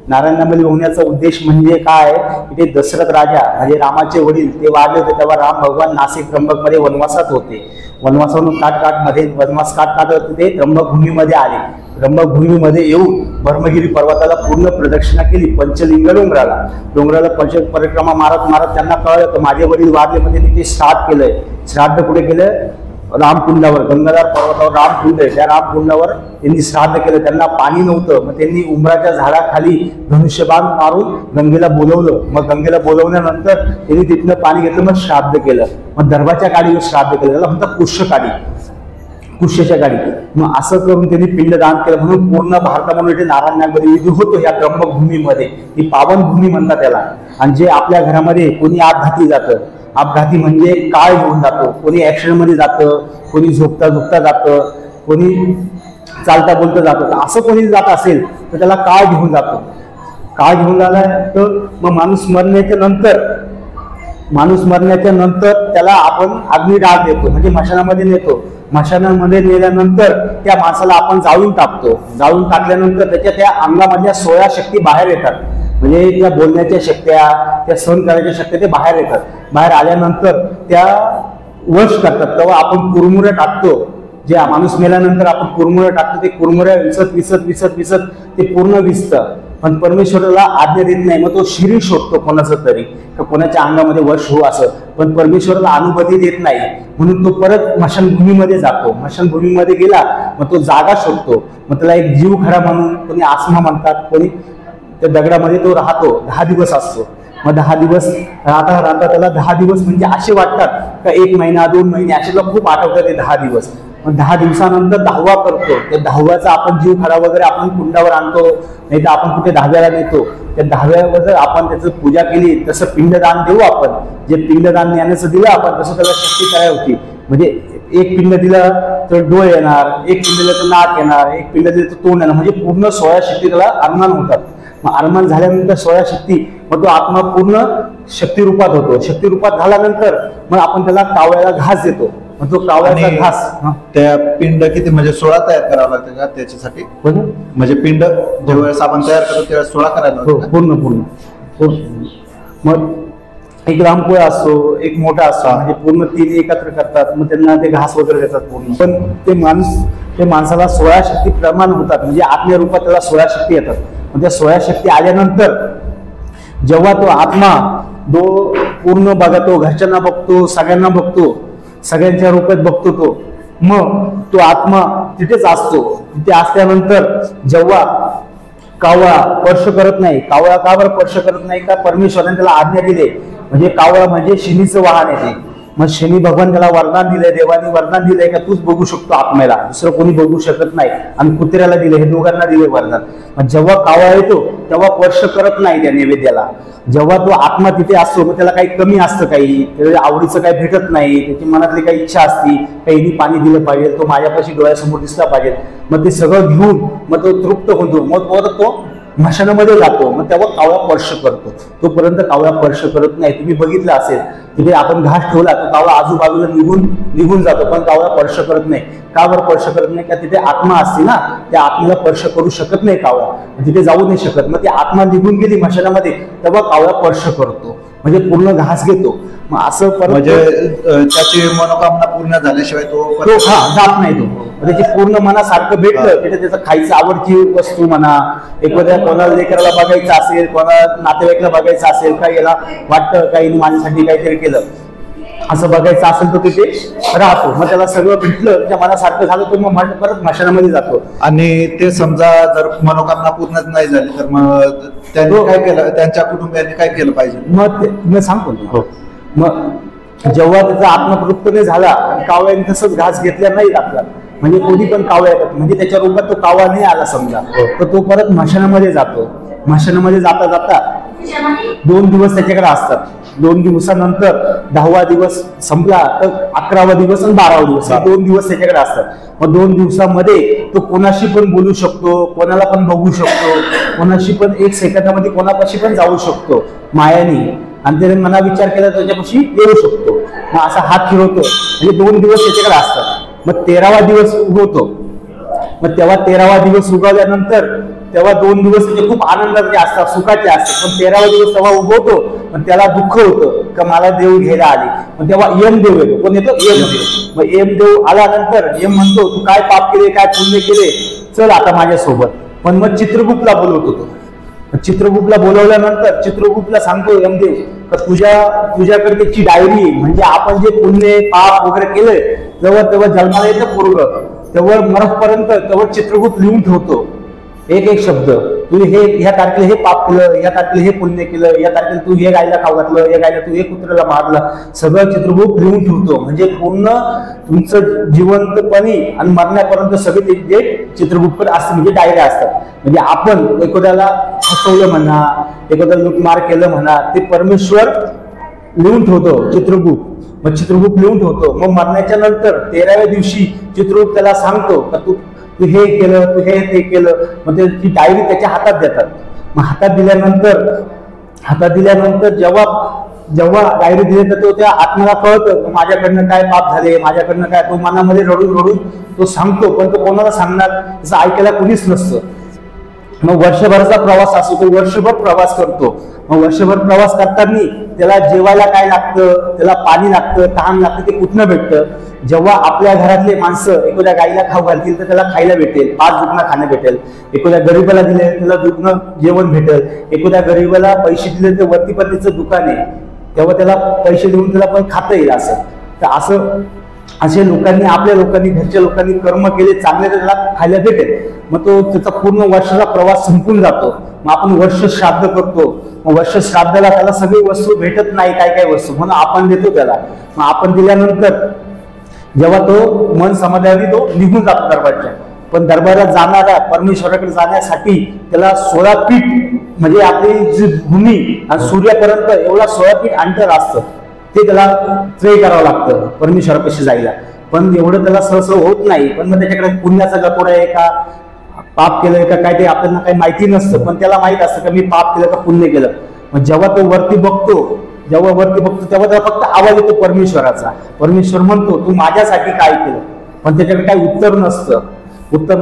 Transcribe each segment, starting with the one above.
नारायणाबली होण्याचा उद्देश म्हणजे काय, ते दशरथ राजा म्हणजे रामाचे वडील ते वाढले होते तेव्हा राम भगवान नाशिक त्र्यंबक मध्ये वनवासात होते. वनवासावरून मध्ये वनवास काट ते त्र्यंबकभूमीमध्ये आले. त्र्यंबकभूमीमध्ये येऊन ब्रह्मगिरी पर्वताला पूर्ण प्रदक्षिणा केली. पंचलिंग डोंगराला परिक्रमा मारत मारत त्यांना कळलं की माझे वडील वारले, म्हणजे तिथे श्राद्ध केलंय. श्राद्ध कुठे केलं, रामकुंडावर, गंगाधार पर्वतावर रामकुंड आहे, त्या रामकुंडावर त्यांनी श्राद्ध केलं. त्यांना पाणी नव्हतं, मग त्यांनी उंबराच्या झाडाखाली धनुष्यबाण मारून गंगेला बोलवलं. मग गंगेला बोलवल्यानंतर त्यांनी तिथनं पाणी घेतलं, मग श्राद्ध केलं. मग दर्भाच्या गाडीवर श्राद्ध केलं, त्याला म्हणतात कुशकाडी, कुशच्या गाडी. मग असं करून त्यांनी पिंडदान केलं. म्हणून पूर्ण भारतामध्ये नारायणाबली विधी होतो या त्र्यंबकभूमीमध्ये. ही पावनभूमी म्हणतात त्याला. आणि जे आपल्या घरामध्ये कोणी अपघाती जातं, अपघाती म्हणजे काळ घेऊन जातो, कोणी ऍक्सिडेंट मध्ये जातं, कोणी झोपता जातं, कोणी चालता बोलता जातं, असं कोणी जात असेल तर त्याला काळ घेऊन जातो. काळ घेऊन झाला तर मग माणूस मरण्याच्या नंतर त्याला आपण अग्निदाह देतो, म्हणजे मशानामध्ये नेतो. मशानामध्ये नेल्यानंतर त्या माणसाला आपण जाळून टाकतो. जाळून टाकल्यानंतर त्याच्या त्या अंगामधल्या 16 शक्ती बाहेर येतात. म्हणजे त्या बोलण्याच्या शक्त्या, त्या सहन करायच्या शक्त्या ते बाहेर येतात. बाहेर आल्यानंतर त्या वश करतात. तेव्हा आपण कुरमुऱ्या टाकतो. जे माणूस मेल्यानंतर आपण कुरमुऱ्या टाकतो, ते कुरमुऱ्या विसत ते पूर्ण विसतं. पण परमेश्वराला आज्ञा देत नाही. मग तो शरीर शोधतो कोणाचं तरी, कोणाच्या अंगामध्ये वश हो असं. पण परमेश्वराला अनुभूती देत नाही, म्हणून तो परत स्मशानभूमीमध्ये जातो. स्मशानभूमीमध्ये गेला मग तो जागा शोधतो. मग त्याला एक जीव खरा म्हणून कोणी आत्मा म्हणतात, कोणी त्या दगडामध्ये तो राहतो. 10 दिवस असतो. मग 10 दिवस राहता त्याला 10 दिवस म्हणजे असे वाटतात का 1 महिना 2 महिने असे खूप आठवतात ते 10 दिवस. मग 10 दिवसानंतर 10वा करतो. त्या 10व्याचा आपण जीव खरा वगैरे आपण कुंडावर आणतो, नाही तर आपण कुठे 10व्याला नेतो. त्या 10व्यावर जर आपण त्याचं पूजा केली, तसं पिंडदान देऊ आपण. जे पिंडदान ज्ञानाचं दिलं आपण तसं त्याला शक्ती काय होती. म्हणजे एक पिंड दिलं तर डोळे येणार, एक पिंड दिलं तर नाक येणार, एक पिंड दिलं तर तोंड येणार, म्हणजे पूर्ण 16 शक्ती त्याला अर्मान होतात. मग अर्मान झाल्यानंतर 16 शक्ती, मग तो आत्मा पूर्ण शक्तिरूपात होतो. शक्तिरूपात झाल्यानंतर मग आपण त्याला कावळ्याला घास देतो. मग तो कावळ्याचा घास, त्या पिंड किती म्हणजे 16 तयार करावं लागतं का त्याच्यासाठी? म्हणजे पिंड ज्यावेळेस आपण तयार करतो त्यावेळेस 16 करायला लागतं. पूर्ण. मग एक रामपोळा असतो, एक मोठा असतो, म्हणजे पूर्ण 3 एकत्र करतात. मग त्यांना ते घास वगैरे देतात पूर्ण. पण ते माणसाला 16 शक्ती प्रमाण होतात. म्हणजे आत्म्या रूपात त्याला 16 शक्ती येतात. मग त्या 16 शक्ती आल्यानंतर जेव्हा तो आत्मा पूर्ण बघतो, घरच्यांना बघतो, सगळ्यांना बघतो, सगळ्यांच्या रूपात बघतो तो, मग तो आत्मा तिथेच असतो. तिथे असल्यानंतर जेव्हा कावळा स्पर्श करत नाही, कावळा का बरं स्पर्श करत नाही, का परमेश्वराने त्याला आज्ञा दिली. म्हणजे कावळा म्हणजे शनीचं वाहन आहे. मग शनी भगवान त्याला वरदान दिलंय, देवाने वरदान दिलंय का तूच बघू शकतो आत्म्याला, दुसरं कोणी बघू शकत नाही. आणि कुत्र्याला दिले, हे दोघांना दिले वरदान. मग जेव्हा कावळा येतो तेव्हा स्पर्श करत नाही त्या नैवेद्याला. जेव्हा तो आत्मा तिथे असतो मग त्याला काही कमी असतं, काही त्याच्या आवडीचं काही भेटत नाही, त्याची मनातली काही इच्छा असती, काहींनी पाणी दिलं पाहिजे, तो माझ्यापाशी डोळ्यासमोर दिसला पाहिजे. मग ते सगळं घेऊन मग तो तृप्त होतो. मग परत तो स्मशानामध्ये जातो. मग तेव्हा कावळा स्पर्श करतो. तोपर्यंत कावळा स्पर्श करत नाही. तुम्ही बघितलं असेल तिथे आपण घास ठेवला तर कावळा आजूबाजूला निघून जातो, पण कावळा स्पर्श करत नाही. का बरं स्पर्श करत नाही? का तिथे आत्मा असते ना, त्या आत्म्याला स्पर्श करू शकत नाही कावळा, तिथे जाऊ नाही शकत. मग ती आत्मा निघून गेली स्मशानामध्ये तेव्हा कावळा स्पर्श करतो, म्हणजे पूर्ण घास घेतो. मग असं म्हणजे त्याची मनोकामना पूर्ण झाल्याशिवाय तो जात नाही. तो त्याची पूर्ण मनासारखं भेटलं तिथे त्याचं खायचं आवडची वस्तू म्हणा, एखाद्या कोणाला लेकराला बघायचं असेल, कोणाला नातेवाईकला बघायचं असेल, काय याला वाटतं काही माझ्यासाठी काहीतरी केलं असं बघायचं असेल तर तिथे राहतो. मग त्याला सगळं भेटलं, त्या मनासारखं झालं तर मग परत स्मशानामध्ये जातो. आणि ते समजा जर मनोकामना पूर्णच नाही झाली तर मग त्यांनी काय केलं, त्यांच्या कुटुंबियांनी काय केलं पाहिजे? मग मी सांगतो. मग जेव्हा त्याचा आत्मतृप्त नाही झाला, कावळ्याने तसंच घास घेतल्या नाही आपला, म्हणजे कोणी पण कावळा येतात, म्हणजे त्याच्या रूपात तो कावळा नाही आला समजा, तर तो परत स्मशानामध्ये जातो. स्मशानामध्ये जाता जाता 2 दिवस त्याच्याकडे असतात. 2 दिवसानंतर 10वा दिवस संपला तर 11वा दिवस आणि 12वा दिवस, 2 दिवस त्याच्याकडे असतात. मग 2 दिवसामध्ये तो कोणाशी पण बोलू शकतो, कोणाला पण बघू शकतो, कोणाशी पण 1 सेकंदामध्ये कोणापाशी पण जाऊ शकतो मायानी. आणि त्याने मना विचार केला त्याच्यापाशी येऊ शकतो. मग असा हात फिरवतो, म्हणजे 2 दिवस त्याच्याकडे असतात. मग 13वा दिवस उगवतो. मग तेव्हा 13वा दिवस उगवल्यानंतर तेव्हा 2 दिवस म्हणजे खूप आनंदाचे असतात, सुखाचे असतात. पण 13वा दिवस तेव्हा उगवतो, पण त्याला दुःख होतं का मला देव घ्यायला आले. मग तेव्हा यमदेव येतो. कोण येतो? यमदेव. मग यमदेव आल्यानंतर यम म्हणतो तू काय पाप केले, काय पुण्य केले, चल आता माझ्यासोबत. पण मग चित्रगुप्तला बोलवतो तो. चित्रगुप्तला बोलवल्यानंतर चित्रगुप्तला सांगतो यमदेव का तुझ्याकडे त्याची डायरी, म्हणजे आपण जे पुण्य पाप वगैरे केलंय तेव्हा जन्माला येतं पोरग, तेव्हा मरतपर्यंत तेव्हा चित्रगुप्त लिहून ठेवतो एक एक शब्द. तू ह्या तारखेला हे पाप केलं, या तारखेला हे पुण्य केलं, या तारखेला तू हे गायला खाऊ घातलं, या गायला तू हे कुत्र्याला मारलं, सगळं चित्रगुप्त लिहून ठेवतो. म्हणजे पूर्ण तुमचं जिवंतपणी आणि मरण्यापर्यंत सगळे ते चित्रगुप्त असते, म्हणजे डायऱ्या असतात. म्हणजे आपण एखाद्याला फसवलं म्हणा, एखाद्याला लूटमार केलं म्हणा, ते परमेश्वर लिहून ठेवतो चित्रगुप्त. मग चित्रगुप्त लिहून ठेवतो. मग मरण्याच्या नंतर 13व्या दिवशी चित्रगुप्त त्याला सांगतो का तू हे केलं, तू हे ते केलं. मग ती डायरी त्याच्या हातात देतात. मग हातात दिल्यानंतर जेव्हा डायरी दिली तर तो त्या आत्म्याला कळतं माझ्याकडनं काय पाप झाले, माझ्याकडनं काय. तो मनामध्ये रडून तो सांगतो, पण तो कोणाला सांगणार, त्याचं ऐकायला कोणीच नसतं. मग वर्षभराचा प्रवास असतो, तो वर्षभर प्रवास करतो. मग वर्षभर प्रवास करताना त्याला जेवायला काय लागतं, त्याला पाणी लागतं, तहान लागतं, ते कुठनं भेटतं. जेव्हा आपल्या घरातले माणसं एखाद्या गाईला खाऊ घालतील तर त्याला खायला भेटेल, 5 दुखणं खाणं भेटेल. एखाद्या गरीबाला दिले त्याला दुखणं जेवण भेटेल. एखाद्या गरीबाला पैसे दिले तर वरती पण त्याचं दुकान आहे, तेव्हा त्याला पैसे देऊन त्याला पण खाता येईल. असं असे लोकांनी, आपल्या लोकांनी, घरच्या लोकांनी कर्म केले चांगले तर त्याला खायला भेटेल. मग तो त्याचा पूर्ण वर्षाचा प्रवास संपून जातो. मग आपण वर्ष श्राद्ध करतो. मग वर्ष श्राद्धाला त्याला सगळी वस्तू भेटत नाही, काय वस्तू, म्हणून आपण देतो त्याला. मग आपण दिल्यानंतर जेव्हा तो मन समाधानी तो निघून जातो दरबारच्या. पण दरबारात जाणारा परमेश्वराकडे जाण्यासाठी त्याला 16 पीठ, म्हणजे आपली जी भूमी आणि सूर्यापर्यंत एवढा 16 पीठ अंतर असतं, ते त्याला ट्रे करावं लागतं परमेश्वरापाशी जायला. पण एवढं त्याला सहसह होत नाही. पण मग त्याच्याकडे पुण्याचा गपोडा आहे का, पाप केलंय का काय, ते आपल्याला काही माहिती नसतं. पण त्याला माहित असतं का मी पाप केलं का पुण्य केलं. मग जेव्हा तो वरती बघतो तेव्हा त्याला फक्त आवाज येतो परमेश्वराचा. परमेश्वर म्हणतो तू माझ्यासाठी काय केलं. पण त्याच्याकडे काही उत्तर नसतं. उत्तर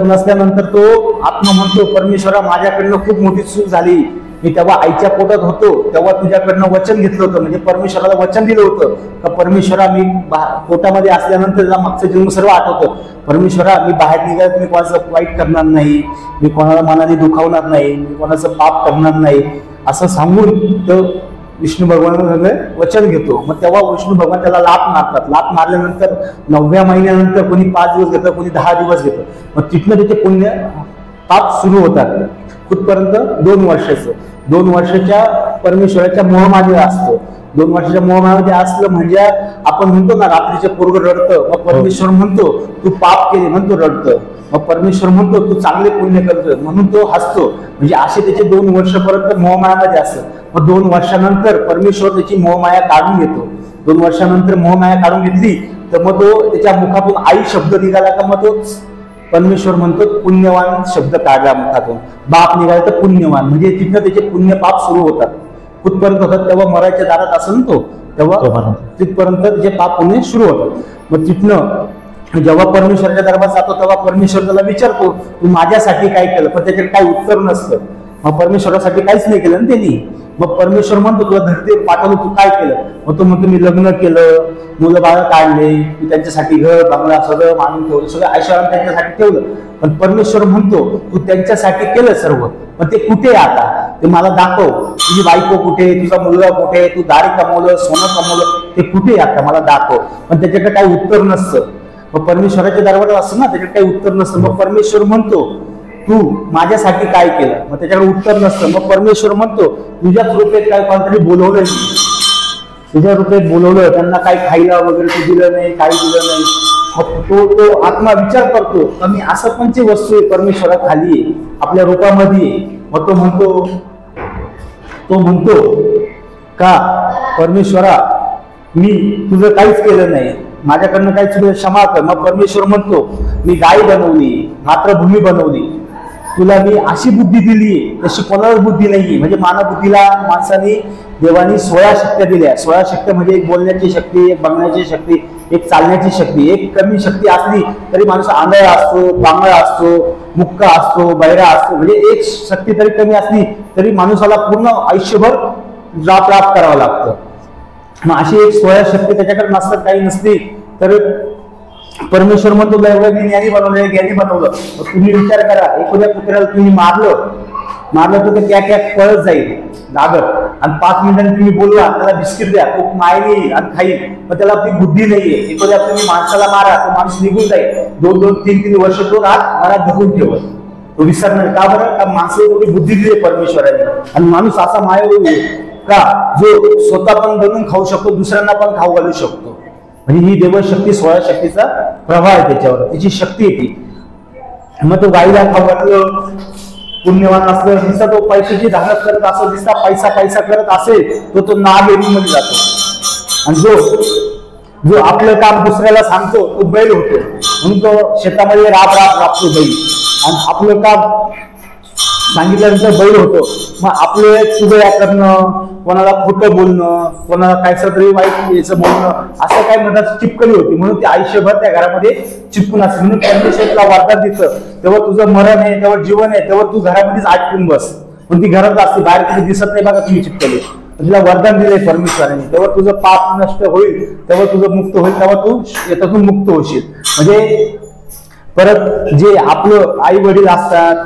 नसल्यानंतर तो आत्मा म्हणतो परमेश्वरा माझ्याकडनं खूप मोठी चूक झाली. मी तेव्हा आईच्या पोटात होतो तेव्हा तुझ्याकडनं वचन घेतलं होतं, म्हणजे परमेश्वराला वचन दिलं होतं का परमेश्वरा मी पोटामध्ये असल्यानंतर त्याला मागचं जन्म सर्व आठवतं. परमेश्वरा मी बाहेर निघायला मी कोणाचं वाईट करणार नाही, मी कोणाला मनाने दुखावणार नाही, मी कोणाचं पाप करणार नाही, असं सांगून तो विष्णू भगवान वचन घेतो. मग तेव्हा विष्णू भगवान त्याला लाथ मारतात. लाथ मारल्यानंतर 9व्या महिन्यानंतर कोणी 5 दिवस घेतं, कोणी 10 दिवस घेतं. मग तिथनं त्याचे पुण्य पाप सुरू होतात. कुठपर्यंत 2 वर्षाचं. 2 वर्षाच्या परमेश्वराच्या मोहमाया असतो. 2 वर्षाच्या मोहमायामध्ये असलं म्हणजे आपण म्हणतो ना रात्रीचे पोरग रडतं, मग परमेश्वर म्हणतो तू पाप केले म्हणून तो रडतं. मग परमेश्वर म्हणतो तू चांगले पुण्य करतोय म्हणून तो हसतो. म्हणजे असे त्याचे 2 वर्षापर्यंत मोहमायामध्ये असतं. मग 2 वर्षानंतर परमेश्वर त्याची मोहमाया काढून घेतो. 2 वर्षानंतर मोहमाया काढून घेतली तर मग तो त्याच्या मुखातून आई शब्द निघाला का मग तो परमेश्वर म्हणतो पुण्यवान शब्द काढला मुखातून. बाप निघाला तर पुण्यवान, म्हणजे तिथनं त्याचे पुण्य पाप सुरू होतात. कुठपर्यंत होतात तेव्हा मरायच्या दारात असेल तो तेव्हा तिथपर्यंत त्याचे पाप पुण्य सुरू होतात. मग तिथनं जेव्हा परमेश्वराच्या दरबारात जातो तेव्हा परमेश्वर त्याला विचारतो तू माझ्यासाठी काय केलं. पण त्याच्यात काही उत्तर नसतं. मग परमेश्वरासाठी काहीच नाही केलं ना त्यांनी. मग परमेश्वर म्हणतो तुला धरतीवर पाठवलं तू काय केलं. मग तो म्हणतो मी लग्न केलं, मुलं बाळ काढले, मी त्यांच्यासाठी घर बंगला सगळं मानून ठेवलं, सगळं ऐश्वर्य त्यांच्यासाठी ठेवलं. पण परमेश्वर म्हणतो तू त्यांच्यासाठी केलं सर्व, पण ते कुठे आता ते मला दाखव. तुझी बायको कुठे, तुझा मुलगा कुठे, तू दारी कमवलं, सोनं कमवलं, ते कुठे आता मला दाखव. पण त्याच्याकडे काही उत्तर नसतं. मग परमेश्वराच्या दरबारात असतं ना त्याच्याकडे काही उत्तर नसतं. मग परमेश्वर म्हणतो तू माझ्यासाठी काय केलं. मग त्याच्याकडे उत्तर नसतं. मग परमेश्वर म्हणतो तुझ्या कृपेत काय कोणतरी बोलवलं, तुझ्या कृपेत बोलवलं, त्यांना काही खायला वगैरे तू दिलं नाही, काही दिलं नाही. तो आत्मा विचार करतो का मी असं पंच वस्तू आहे परमेश्वरा खाली आहे, आपल्या रूपामध्ये. मग तो म्हणतो का परमेश्वरा मी तुझं काहीच केलं नाही, माझ्याकडनं काही चुकलं क्षमा कर. मग परमेश्वर म्हणतो मी गाय बनवली, मातृभूमी बनवली, तुला मी अशी बुद्धी दिली तशी कोणालाच बुद्धी नाहीये. म्हणजे मानवबुद्धीला माणसाने देवानी 16 शक्त्या दिल्या. 16 शक्त्या म्हणजे एक बोलण्याची शक्ती, एक बघण्याची शक्ती, एक चालण्याची शक्ती, एक कमी शक्ती असली तरी माणूस आंधळा असतो, पांगळा असतो, मुक्का असतो, बहिरा असतो, म्हणजे एक शक्ती तरी कमी असली तरी माणसाला पूर्ण आयुष्यभर प्राप्त करावं लागतं. मग अशी एक 16 शक्ती त्याच्याकडे नसतात, काही नसली तर परमेश्वर म्हणतो मी ज्ञानी बनवलं, ज्ञानी बनवलं. तुम्ही विचार करा, एखाद्या कुत्र्याला तुम्ही मारलं तर ते क्या पळत जाईल घाबरत, आणि 5 मिनिटांनी तुम्ही बोलवा, त्याला बिस्किट द्या, तो मायने येईल आणि खाईल. पण त्याला ती बुद्धी नाहीये. एखाद्या तुम्ही माणसाला मारा, तो माणूस निघून जाईल, 2-3 वर्ष तो रात मनात ढकून ठेवत, तो विसरणार. का बरं? का माणसाला तेवढी बुद्धी दिली परमेश्वराने. आणि माणूस असा मायाळू का जो स्वतः पण बनवून खाऊ शकतो, दुसऱ्यांना पण खाऊ घालू शकतो. म्हणजे ही देवशक्ती, 16 शक्तीचा प्रभाव आहे त्याच्यावर, त्याची शक्ती येते. मग तो गाईला खाऊ घातलं, पुण्यवान असलं, दिसता तो पैशाची धारक करत असो, दिसता पैसा करत असेल तो नागेरीमध्ये जातो. आणि जो आपलं काम दुसऱ्याला सांगतो तो बैल होतो. म्हणून तो शेतामध्ये राबतो बैल, आणि आपलं काम सांगितल्यानंतर बैल होतो. मग आपले चुगड्या करणं, कोणाला खोटं बोलणं, कोणाला कायचं तरी वाईट याचं बोलणं, असं काय म्हणतात चिपकली होती. म्हणून ते आयुष्यभर त्या घरामध्ये चिपकून असते. म्हणून परमेश्वरला वरदान देतं, तेव्हा तुझं मरण आहे, तेव्हा जीवन आहे, तेव्हा तू घरामध्येच आटकून बस. पण ती घरात असते, बाहेर कधी दिसत नाही बघा तुम्ही चिपकली. तुला वरदान दिलंय परमेश्वराने, तेव्हा तुझं पाप नष्ट होईल, तेव्हा तुझं मुक्त होईल, तेव्हा तू याच्यातून मुक्त होशील. म्हणजे परत जे आपलं आई वडील असतात,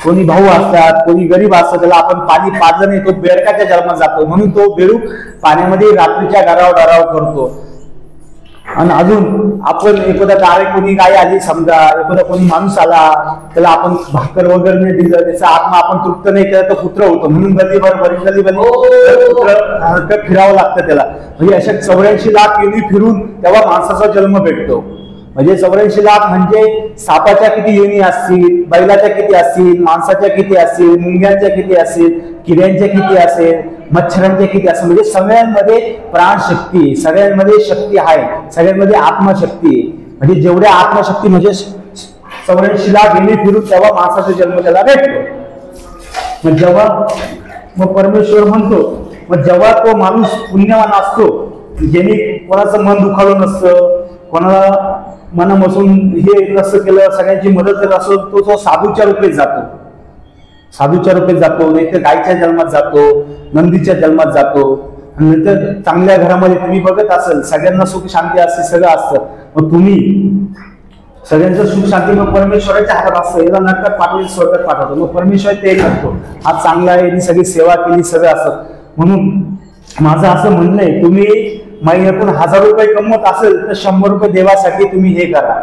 कोणी भाऊ असतात, कोणी गरीब असतात, त्याला आपण पाणी पाजलं नाही तो बेडकाच्या जन्मात जातो. म्हणून तो बेडूक पाण्यामध्ये रात्रीच्या डराव करतो. आणि अजून आपण एखादा गाय, कोणी गाय आली समजा, एखादा कोणी माणूस आला, त्याला आपण भाकर वगैरे नाही दिलं, त्याचा आत्मा आपण तृप्त नाही केला, तो पुत्र होतो. म्हणून गलीभर पुत्र फिरावं लागतं त्याला. म्हणजे अशा 84 लाख योनी फिरून तेव्हा माणसाचा जन्म भेटतो. म्हणजे 84 लाख म्हणजे सापाच्या किती योनी असतील, बैलाच्या किती असतील, माणसाच्या किती असतील, मुंग्यांच्या किती असतील, किड्यांच्या किती असेल, मच्छरांच्या किती असेल. म्हणजे सगळ्यांमध्ये प्राणशक्ती, सगळ्यांमध्ये शक्ती आहे, सगळ्यांमध्ये आत्मशक्ती आहे. म्हणजे जेवढ्या आत्मशक्ती म्हणजे 84 लाख योनी फिरून तेव्हा माणसाचा जन्म त्याला भेटतो. मग परमेश्वर म्हणतो, मग जेव्हा तो माणूस पुण्यवान असतो, ज्याने कोणाचं मन दुखावलं नसतं, कोणाला मनापासून हे नसतं केलं, सगळ्यांची मदत करत असतो, तो साधूच्या रूपेत जातो. नाहीतर गायच्या जन्मात जातो, नंदीच्या जन्मात जातो. आणि नंतर चांगल्या घरामध्ये तुम्ही बघत असाल, सगळ्यांना सुख शांती असते, सगळं असतं. मग तुम्ही सगळ्यांचं सुख शांती मग परमेश्वराच्या हातात असतं. याला नरकात पाठवलं, स्वर्गात पाठवतो. मग परमेश्वर ते करतो, हा चांगला आहे, यांनी सगळी सेवा केली, सगळं असतं. म्हणून माझं असं म्हणणं आहे, तुम्ही महिन्यातून 1000 रुपये कमवत असेल तर 100 रुपये देवासाठी तुम्ही हे करा.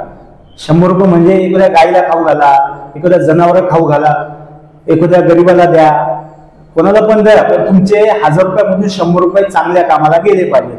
100 रुपये म्हणजे एखाद्या गाईला खाऊ घाला, एखाद्या जनावर खाऊ घाला, एखाद्या गरीबाला द्या, कोणाला पण द्या. पण तुमचे 1000 रुपयामधून 100 रुपये चांगल्या कामाला गेले पाहिजे.